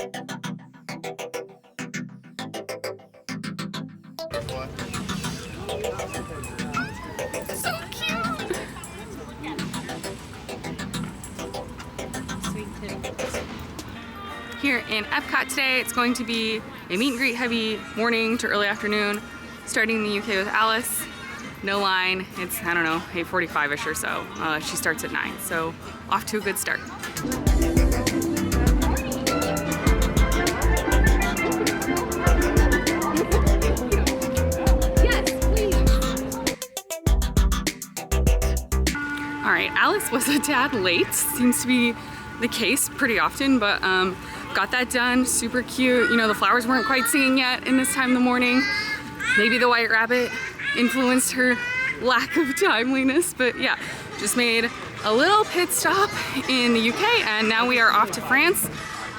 So cute. Here in Epcot today, it's going to be a meet and greet heavy morning to early afternoon, starting in the UK with Alice. No line, it's, I don't know, 8:45-ish or so. She starts at 9, so off to a good start. All right, Alice was a tad late. Seems to be the case pretty often, but got that done, super cute. You know, the flowers weren't quite singing yet in this time of the morning. Maybe the white rabbit influenced her lack of timeliness, but yeah, just made a little pit stop in the UK and now we are off to France.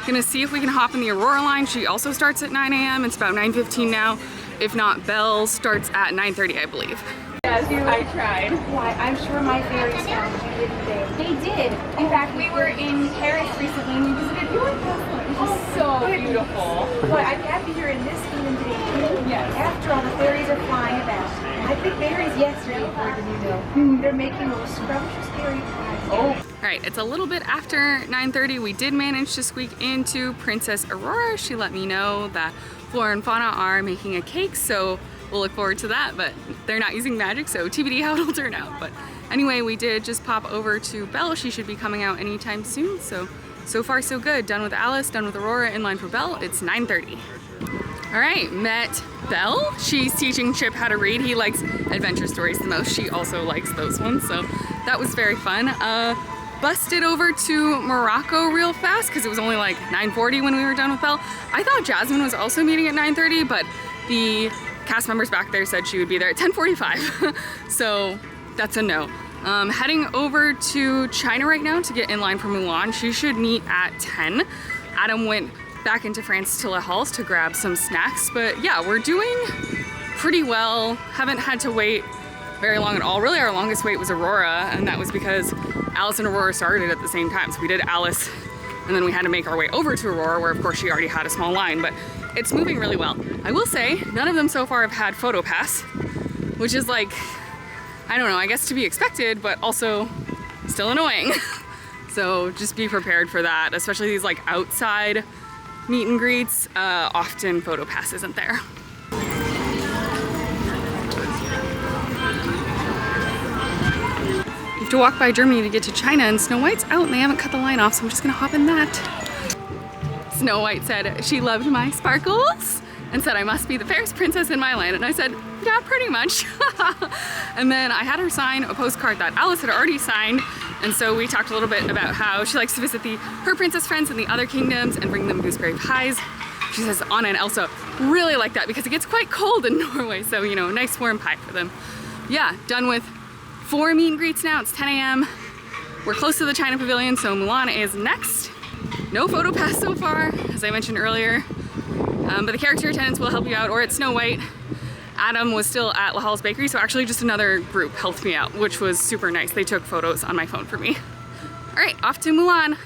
Gonna see if we can hop in the Aurora line. She also starts at 9 a.m. It's about 9:15 now. If not, Belle starts at 9:30, I believe. Yes, I tried. Why, I'm sure my fairies found you, didn't they? They did. In fact, we were in Paris recently and we visited your castle. It was So beautiful. But I'm happy you're in this kingdom today too. Yes. After all, the fairies are flying about. I picked fairies yesterday for the new bill. They're making those scrumptious fairy pies. Oh. All right, it's a little bit after 9:30. We did manage to squeak into Princess Aurora. She let me know that Flora and Fauna are making a cake, so we'll look forward to that, but they're not using magic, so TBD how it'll turn out. But anyway, we did just pop over to Belle. She should be coming out anytime soon, so far so good. Done with Alice, done with Aurora, in line for Belle. It's 9:30. All right, met Belle. She's teaching Chip how to read. He likes adventure stories the most. She also likes those ones, so that was very fun. Busted over to Morocco real fast because it was only like 9:40 when we were done with Belle. I thought Jasmine was also meeting at 9:30, but the cast members back there said she would be there at 10:45. So that's a no. Heading over to China right now to get in line for Mulan. She should meet at 10. Adam went back into France to La Halles to grab some snacks, but yeah, we're doing pretty well. Haven't had to wait very long at all. Really, our longest wait was Aurora, and that was because Alice and Aurora started at the same time. So we did Alice, and then we had to make our way over to Aurora, where of course she already had a small line, but it's moving really well. I will say, none of them so far have had PhotoPass, which is like, I don't know, I guess to be expected, but also still annoying. So just be prepared for that, especially these like outside meet and greets. Often PhotoPass isn't there. You have to walk by Germany to get to China, and Snow White's out and they haven't cut the line off, so I'm just gonna hop in that. Snow White said she loved my sparkles and said I must be the fairest princess in my land, and I said, yeah, pretty much. And then I had her sign a postcard that Alice had already signed, and so we talked a little bit about how she likes to visit her princess friends in the other kingdoms and bring them gooseberry pies. She says Anna and Elsa really like that because it gets quite cold in Norway, so you know, nice warm pie for them. Yeah, done with 4 meet and greets now. It's 10 a.m. We're close to the China Pavilion, so Mulan is next. No PhotoPass so far, as I mentioned earlier, but the character attendants will help you out, or at Snow White. Adam was still at La Halles Bakery, so actually just another group helped me out, which was super nice. They took photos on my phone for me. All right, off to Mulan.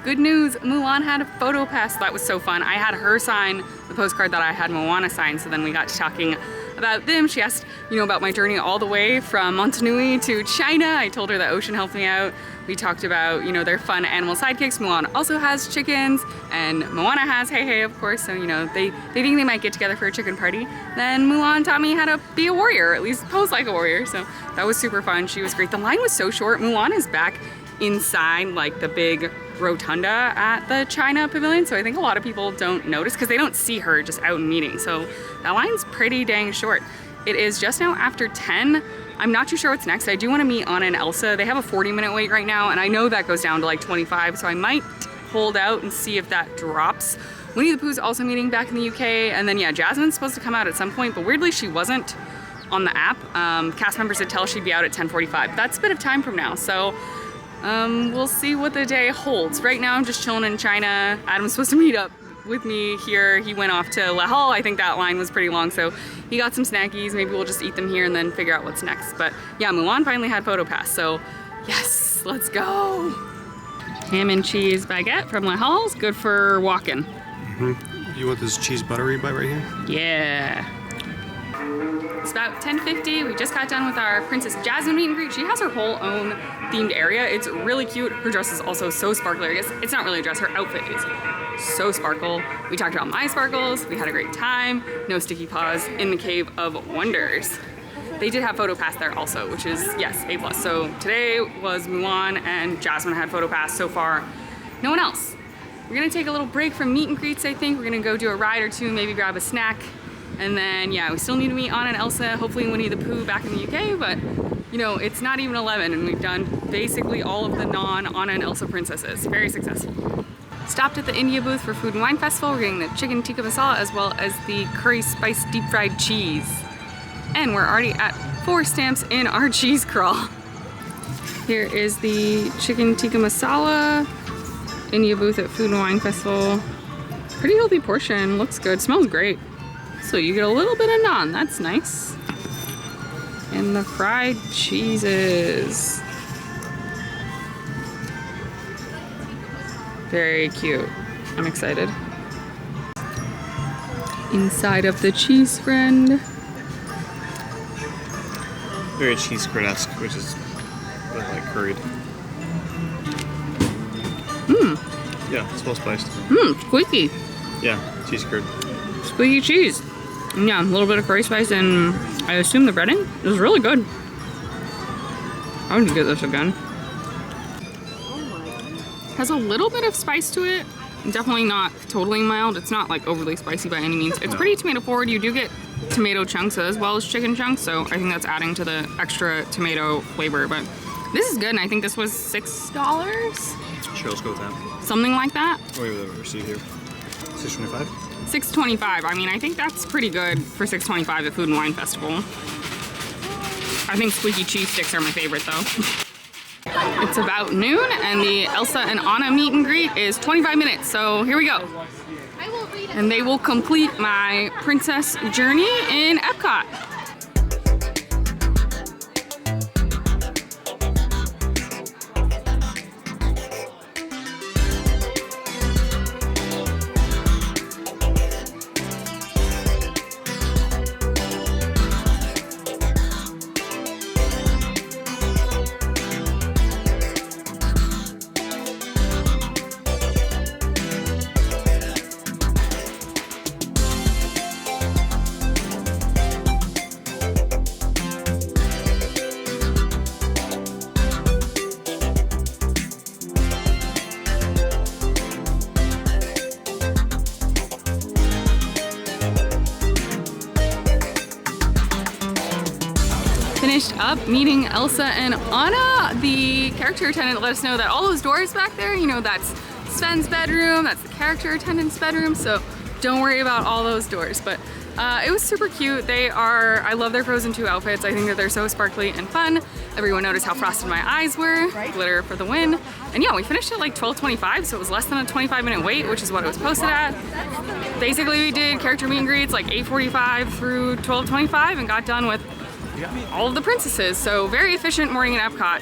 Good news, Mulan had a PhotoPass. That was so fun. I had her sign the postcard that I had Moana sign, so then we got to talking about them. She asked, you know, about my journey all the way from Montanui to China. I told her that Ocean helped me out. We talked about, you know, their fun animal sidekicks. Mulan also has chickens, and Moana has Hey Hey, of course, so, you know, they think they might get together for a chicken party. Then Mulan taught me how to be a warrior, at least pose like a warrior, so that was super fun. She was great. The line was so short. Mulan is back inside, like, the big rotunda at the China Pavilion, so I think a lot of people don't notice because they don't see her just out in meetings, so that line's pretty dang short. It is just now after 10. I'm not too sure what's next. I do want to meet Anna and Elsa. They have a 40-minute wait right now, and I know that goes down to like 25, so I might hold out and see if that drops. Winnie the Pooh's also meeting back in the UK, and then yeah, Jasmine's supposed to come out at some point, but weirdly she wasn't on the app. Cast members did tell she'd be out at 10:45. That's a bit of time from now, so we'll see what the day holds. Right now I'm just chilling in China. Adam's supposed to meet up with me here. He went off to La Halles. I think that line was pretty long, so he got some snackies. Maybe we'll just eat them here and then figure out what's next. But yeah, Mulan finally had PhotoPass, so yes, let's go. Ham and cheese baguette from La Halles, good for walking. You want this cheese buttery bite right here? Yeah. It's about 10:50. We just got done with our Princess Jasmine meet and greet. She has her whole own themed area. It's really cute. Her dress is also so sparkly. I guess it's not really a dress. Her outfit is so sparkle. We talked about my sparkles. We had a great time. No sticky paws in the Cave of Wonders. They did have PhotoPass there also, which is, yes, A+. So today was Mulan and Jasmine had PhotoPass so far. No one else. We're gonna take a little break from meet and greets, I think. We're gonna go do a ride or two, maybe grab a snack. And then, yeah, we still need to meet Anna and Elsa, hopefully Winnie the Pooh back in the UK, but you know, it's not even 11 and we've done basically all of the non-Anna and Elsa princesses. Very successful. Stopped at the India booth for Food and Wine Festival. We're getting the chicken tikka masala as well as the curry spice deep fried cheese. And we're already at 4 stamps in our cheese crawl. Here is the chicken tikka masala, India booth at Food and Wine Festival. Pretty healthy portion, looks good, smells great. So you get a little bit of naan, that's nice. And the fried cheeses. Very cute, I'm excited. Inside of the cheese friend. Very cheese curd-esque, which is like curried. Yeah, it's well spiced. Squeaky. Yeah, cheese curd. Squeaky cheese. Yeah, a little bit of curry spice and I assume the breading is really good. I would get this again. Has a little bit of spice to it. Definitely not totally mild. It's not like overly spicy by any means. It's pretty tomato forward. You do get tomato chunks as well as chicken chunks, so I think that's adding to the extra tomato flavor. But this is good, and I think this was $6. Sure, let's go with that. Something like that. Oh, we have the receipt here. $6.25. $6.25. I mean, I think that's pretty good for $6.25 at Food and Wine Festival. I think squeaky cheese sticks are my favorite though. It's about noon and the Elsa and Anna meet and greet is 25 minutes, so here we go. And they will complete my princess journey in Epcot. Finished up meeting Elsa and Anna. The character attendant let us know that all those doors back there, you know, that's Sven's bedroom, that's the character attendant's bedroom, so don't worry about all those doors. But it was super cute. I love their Frozen 2 outfits. I think that they're so sparkly and fun. Everyone noticed how frosted my eyes were. Glitter for the win. And yeah, we finished at like 12:25, so it was less than a 25-minute wait, which is what it was posted at. Basically, we did character meet and greets like 8:45 through 12:25 and got done with all of the princesses. So very efficient morning in Epcot.